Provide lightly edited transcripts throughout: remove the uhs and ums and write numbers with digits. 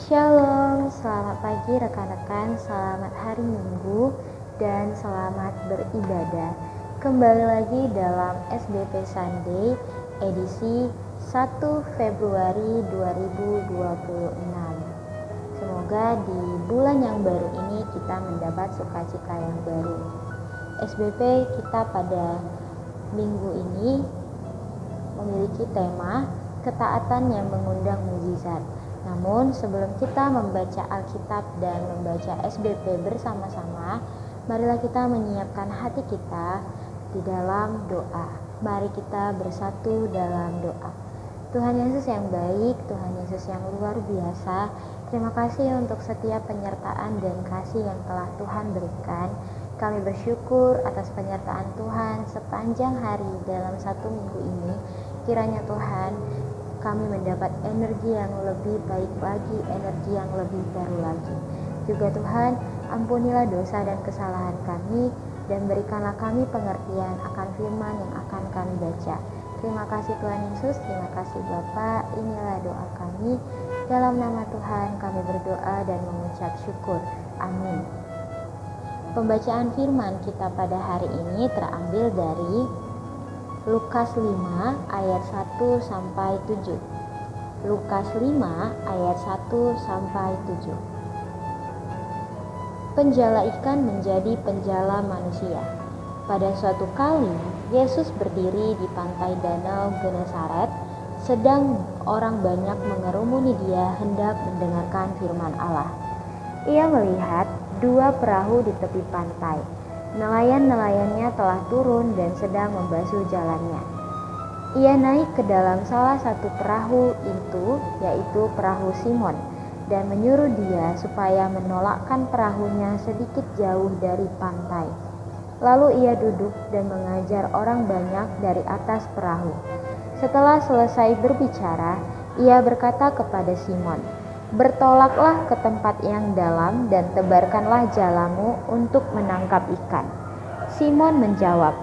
Shalom, selamat pagi rekan-rekan, selamat hari Minggu, dan selamat beribadah. Kembali lagi dalam SBP Sunday edisi 1 Februari 2026. Semoga di bulan yang baru ini kita mendapat sukacita yang baru. SBP kita pada minggu ini memiliki tema ketaatan yang mengundang mukjizat. Namun sebelum kita membaca Alkitab dan membaca SBP bersama-sama, marilah kita menyiapkan hati kita di dalam doa. Mari kita bersatu dalam doa. Tuhan Yesus yang baik, Tuhan Yesus yang luar biasa, terima kasih untuk setiap penyertaan dan kasih yang telah Tuhan berikan. Kami bersyukur atas penyertaan Tuhan sepanjang hari dalam satu minggu ini. Kiranya Tuhan, kami mendapat energi yang lebih baik lagi, energi yang lebih baru lagi. Juga Tuhan, ampunilah dosa dan kesalahan kami, dan berikanlah kami pengertian akan firman yang akan kami baca. Terima kasih Tuhan Yesus, terima kasih Bapa. Inilah doa kami. Dalam nama Tuhan kami berdoa dan mengucap syukur. Amin. Pembacaan firman kita pada hari ini terambil dari Lukas 5 ayat 1 sampai 7. Lukas 5 ayat 1 sampai 7. Penjala ikan menjadi penjala manusia. Pada suatu kali, Yesus berdiri di pantai danau Genesaret, sedang orang banyak mengerumuni dia hendak mendengarkan firman Allah. Ia melihat dua perahu di tepi pantai. Nelayan-nelayannya telah turun dan sedang membasuh jalannya. Ia naik ke dalam salah satu perahu itu, yaitu perahu Simon, dan menyuruh dia supaya menolakkan perahunya sedikit jauh dari pantai. Lalu ia duduk dan mengajar orang banyak dari atas perahu. Setelah selesai berbicara, ia berkata kepada Simon, "Bertolaklah ke tempat yang dalam dan tebarkanlah jalamu untuk menangkap ikan." Simon menjawab,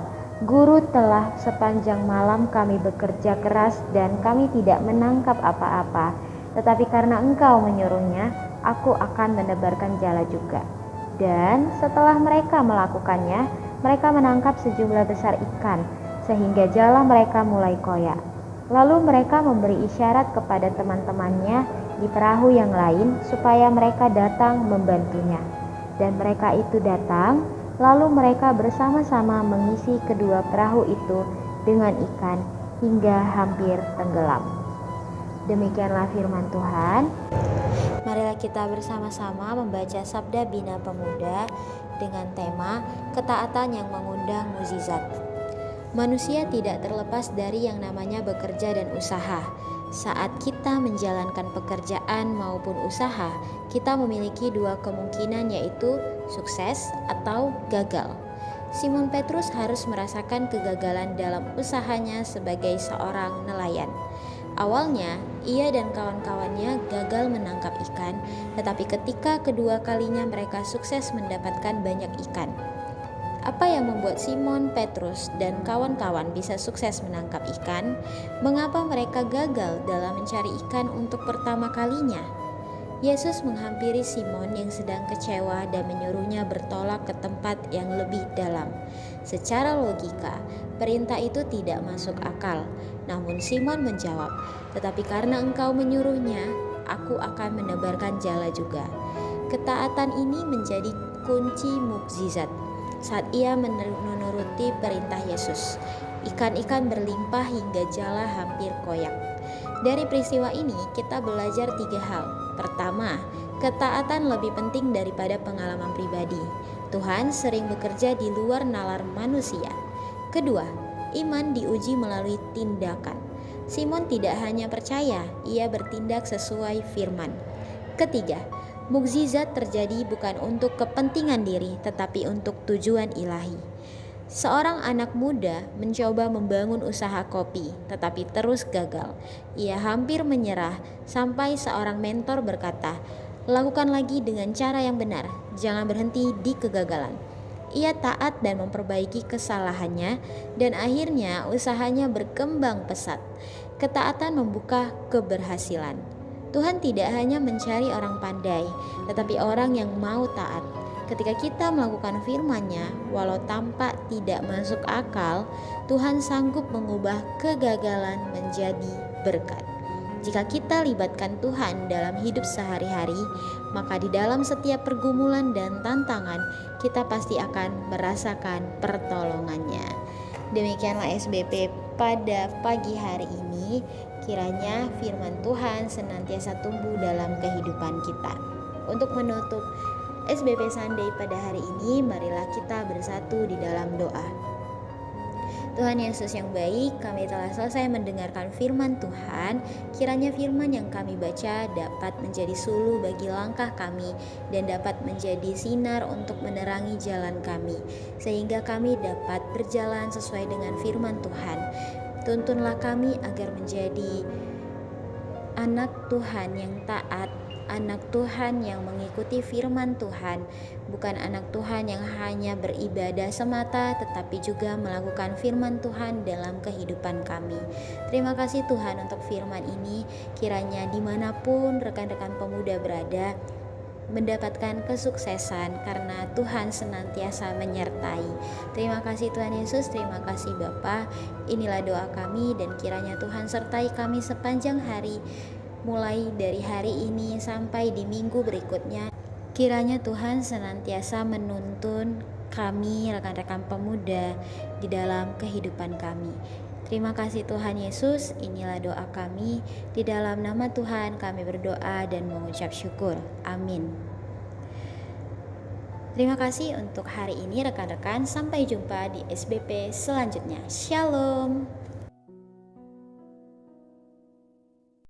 "Guru, telah sepanjang malam kami bekerja keras dan kami tidak menangkap apa-apa. Tetapi karena engkau menyuruhnya, aku akan menebarkan jala juga." Dan setelah mereka melakukannya, mereka menangkap sejumlah besar ikan, sehingga jala mereka mulai koyak. Lalu mereka memberi isyarat kepada teman-temannya di perahu yang lain supaya mereka datang membantunya. Dan mereka itu datang, lalu mereka bersama-sama mengisi kedua perahu itu dengan ikan hingga hampir tenggelam. Demikianlah firman Tuhan. Marilah kita bersama-sama membaca Sabda Bina Pemuda dengan tema ketaatan yang mengundang mukjizat. Manusia tidak terlepas dari yang namanya bekerja dan usaha. Saat kita menjalankan pekerjaan maupun usaha, kita memiliki dua kemungkinan, yaitu sukses atau gagal. Simon Petrus harus merasakan kegagalan dalam usahanya sebagai seorang nelayan. Awalnya, ia dan kawan-kawannya gagal menangkap ikan, tetapi ketika kedua kalinya mereka sukses mendapatkan banyak ikan. Apa yang membuat Simon Petrus dan kawan-kawan bisa sukses menangkap ikan? Mengapa mereka gagal dalam mencari ikan untuk pertama kalinya? Yesus menghampiri Simon yang sedang kecewa dan menyuruhnya bertolak ke tempat yang lebih dalam. Secara logika, perintah itu tidak masuk akal. Namun Simon menjawab, "Tetapi karena engkau menyuruhnya, aku akan menebarkan jala juga." Ketaatan ini menjadi kunci mukjizat. Saat ia menuruti perintah Yesus, ikan-ikan berlimpah hingga jala hampir koyak. Dari peristiwa ini kita belajar 3 hal. Pertama, ketaatan lebih penting daripada pengalaman pribadi. Tuhan sering bekerja di luar nalar manusia. Kedua, iman diuji melalui tindakan. Simon tidak hanya percaya, ia bertindak sesuai firman. Ketiga, mukjizat terjadi bukan untuk kepentingan diri, tetapi untuk tujuan ilahi. Seorang anak muda mencoba membangun usaha kopi, tetapi terus gagal. Ia hampir menyerah sampai seorang mentor berkata, "Lakukan lagi dengan cara yang benar, jangan berhenti di kegagalan." Ia taat dan memperbaiki kesalahannya, dan akhirnya usahanya berkembang pesat. Ketaatan membuka keberhasilan. Tuhan tidak hanya mencari orang pandai, tetapi orang yang mau taat. Ketika kita melakukan firman-Nya, walau tampak tidak masuk akal, Tuhan sanggup mengubah kegagalan menjadi berkat. Jika kita libatkan Tuhan dalam hidup sehari-hari, maka di dalam setiap pergumulan dan tantangan, kita pasti akan merasakan pertolongan-Nya. Demikianlah SBP pada pagi hari ini. Kiranya firman Tuhan senantiasa tumbuh dalam kehidupan kita. Untuk menutup SBP Sunday pada hari ini, marilah kita bersatu di dalam doa. Tuhan Yesus yang baik, kami telah selesai mendengarkan firman Tuhan. Kiranya firman yang kami baca dapat menjadi suluh bagi langkah kami dan dapat menjadi sinar untuk menerangi jalan kami, sehingga kami dapat berjalan sesuai dengan firman Tuhan. Tuntunlah kami agar menjadi anak Tuhan yang taat, anak Tuhan yang mengikuti firman Tuhan, bukan anak Tuhan yang hanya beribadah semata, tetapi juga melakukan firman Tuhan dalam kehidupan kami. Terima kasih Tuhan untuk firman ini. Kiranya dimanapun rekan-rekan pemuda berada, mendapatkan kesuksesan karena Tuhan senantiasa menyertai. Terima kasih Tuhan Yesus, terima kasih Bapa. Inilah doa kami dan kiranya Tuhan sertai kami sepanjang hari, mulai dari hari ini sampai di minggu berikutnya. Kiranya Tuhan senantiasa menuntun kami rekan-rekan pemuda di dalam kehidupan kami. Terima kasih Tuhan Yesus, inilah doa kami. Di dalam nama Tuhan kami berdoa dan mengucap syukur. Amin. Terima kasih untuk hari ini rekan-rekan. Sampai jumpa di SBP selanjutnya. Shalom.